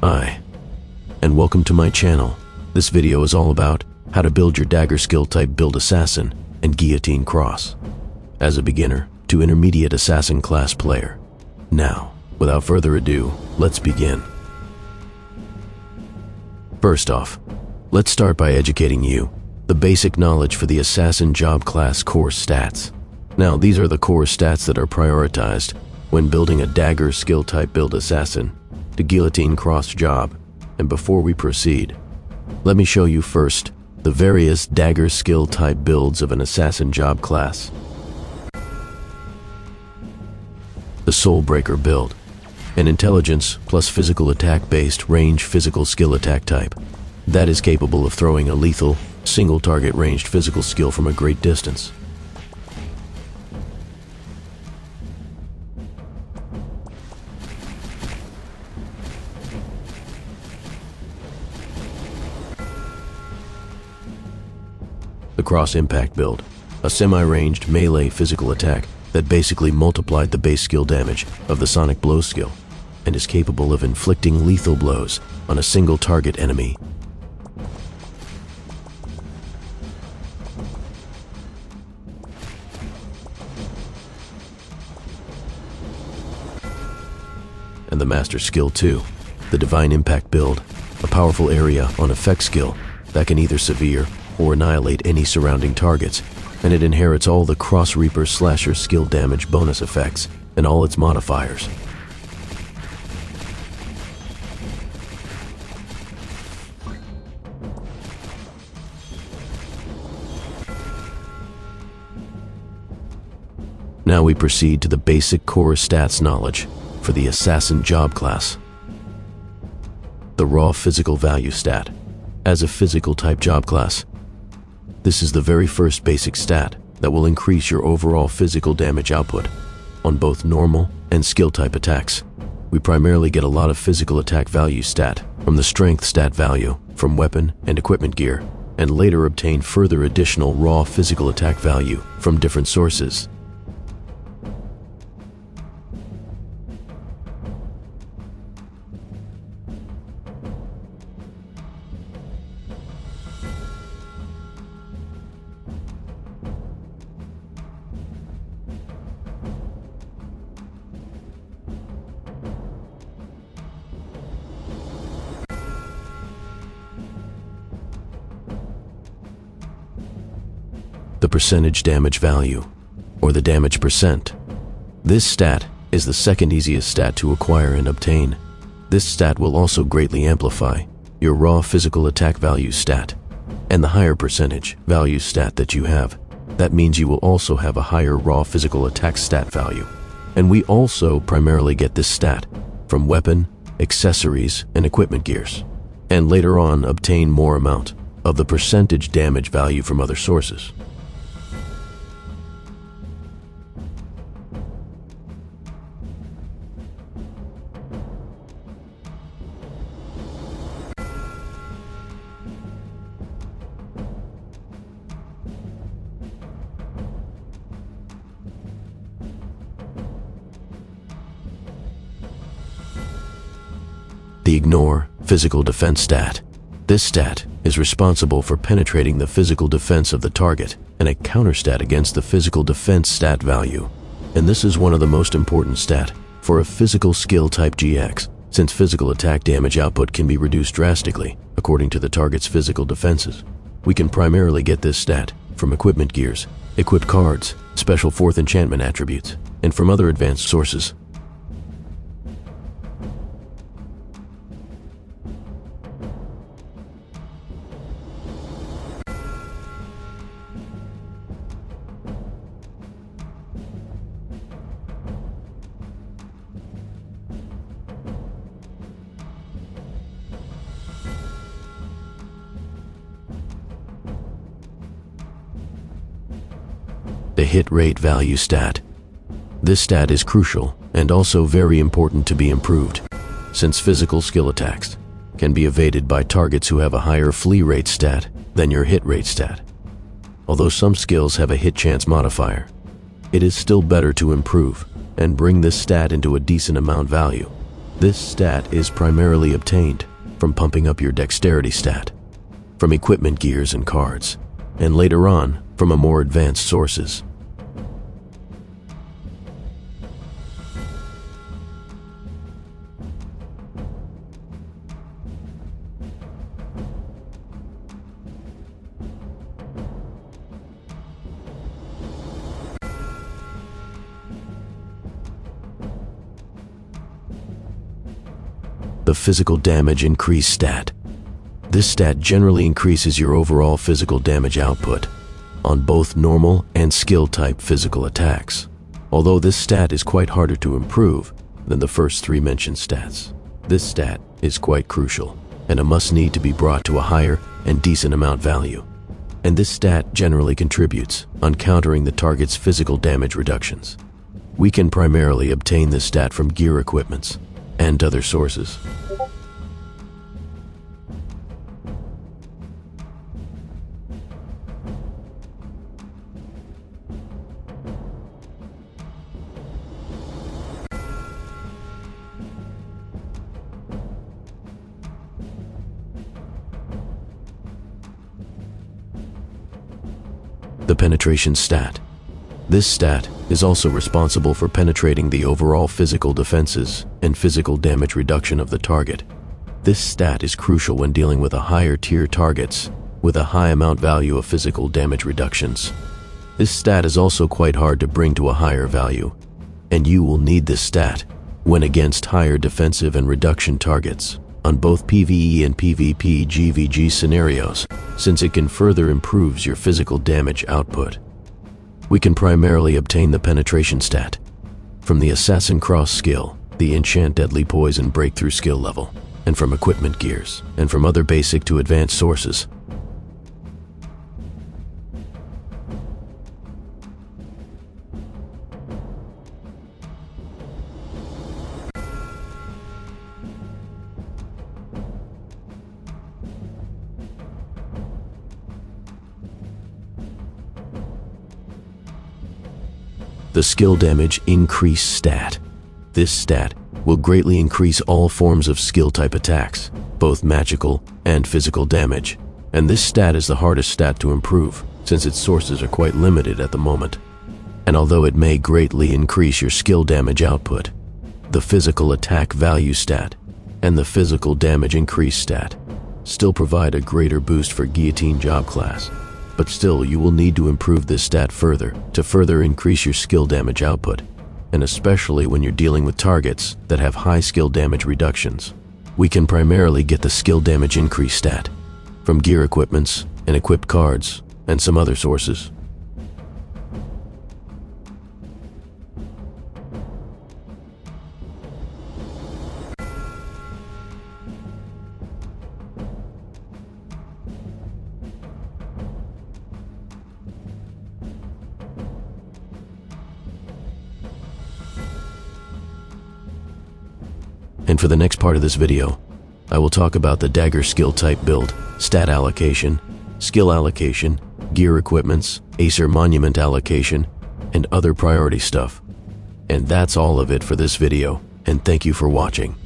Hi, and welcome to my channel. This video is all about how to build your Dagger skill type build assassin and guillotine cross as a beginner to intermediate assassin class player. Now, without further ado, let's begin. First off, let's start by educating you the basic knowledge for the assassin job class core stats. Now, these are the core stats that are prioritized when building a Dagger skill type build assassin to guillotine cross job. And before we proceed, let me show you first the various Dagger skill type builds of an assassin job class. The Soulbreaker build, an intelligence plus physical attack based range physical skill attack type that is capable of throwing a lethal single target ranged physical skill from a great distance. The Cross Impact build, a semi-ranged melee physical attack that basically multiplied the base skill damage of the Sonic Blow skill and is capable of inflicting lethal blows on a single target enemy. And the Master Skill 2, the Divine Impact build, a powerful area on effect skill that can either severe or annihilate any surrounding targets, and it inherits all the Cross Reaper Slasher skill damage bonus effects and all its modifiers. Now we proceed to the basic core stats knowledge for the Assassin job class. The Raw Physical Value stat. As a physical type job class, this is the very first basic stat that will increase your overall physical damage output on both normal and skill type attacks. We primarily get a lot of physical attack value stat from the strength stat value from weapon and equipment gear, and later obtain further additional raw physical attack value from different sources. The percentage damage value, or the damage percent. This stat is the second easiest stat to acquire and obtain. This stat will also greatly amplify your raw physical attack value stat, and the higher percentage value stat that you have. That means you will also have a higher raw physical attack stat value. And we also primarily get this stat from weapon, accessories, and equipment gears, and later on obtain more amount of the percentage damage value from other sources. The Ignore Physical Defense stat. This stat is responsible for penetrating the physical defense of the target and a counter stat against the physical defense stat value. And this is one of the most important stat for a physical skill type GX, since physical attack damage output can be reduced drastically according to the target's physical defenses. We can primarily get this stat from equipment gears, equipped cards, special 4th enchantment attributes, and from other advanced sources. The hit rate value stat. This stat is crucial and also very important to be improved, since physical skill attacks can be evaded by targets who have a higher flee rate stat than your hit rate stat. Although some skills have a hit chance modifier, it is still better to improve and bring this stat into a decent amount value. This stat is primarily obtained from pumping up your dexterity stat, from equipment gears and cards, and later on from a more advanced sources. The physical damage increase stat. This stat generally increases your overall physical damage output on both normal and skill-type physical attacks, although this stat is quite harder to improve than the first three mentioned stats. This stat is quite crucial and a must-need to be brought to a higher and decent amount value, and this stat generally contributes on countering the target's physical damage reductions. We can primarily obtain this stat from gear equipments and other sources. The penetration stat. This stat is also responsible for penetrating the overall physical defenses and physical damage reduction of the target. This stat is crucial when dealing with a higher tier targets with a high amount value of physical damage reductions. This stat is also quite hard to bring to a higher value, and you will need this stat when against higher defensive and reduction targets on both PvE and PvP GVG scenarios, since it can further improves your physical damage output. We can primarily obtain the penetration stat from the Assassin Cross skill, the Enchant Deadly Poison breakthrough skill level, and from equipment gears, and from other basic to advanced sources. The skill damage increase stat. This stat will greatly increase all forms of skill type attacks, both magical and physical damage, and this stat is the hardest stat to improve since its sources are quite limited at the moment. And although it may greatly increase your skill damage output, the physical attack value stat and the physical damage increase stat still provide a greater boost for guillotine job class. But still, you will need to improve this stat further to further increase your skill damage output, and especially when you're dealing with targets that have high skill damage reductions. We can primarily get the skill damage increase stat from gear equipments and equipped cards and some other sources. And for the next part of this video, I will talk about the Dagger skill type build, stat allocation, skill allocation, gear equipments, Acer monument allocation, and other priority stuff. And that's all of it for this video, and thank you for watching.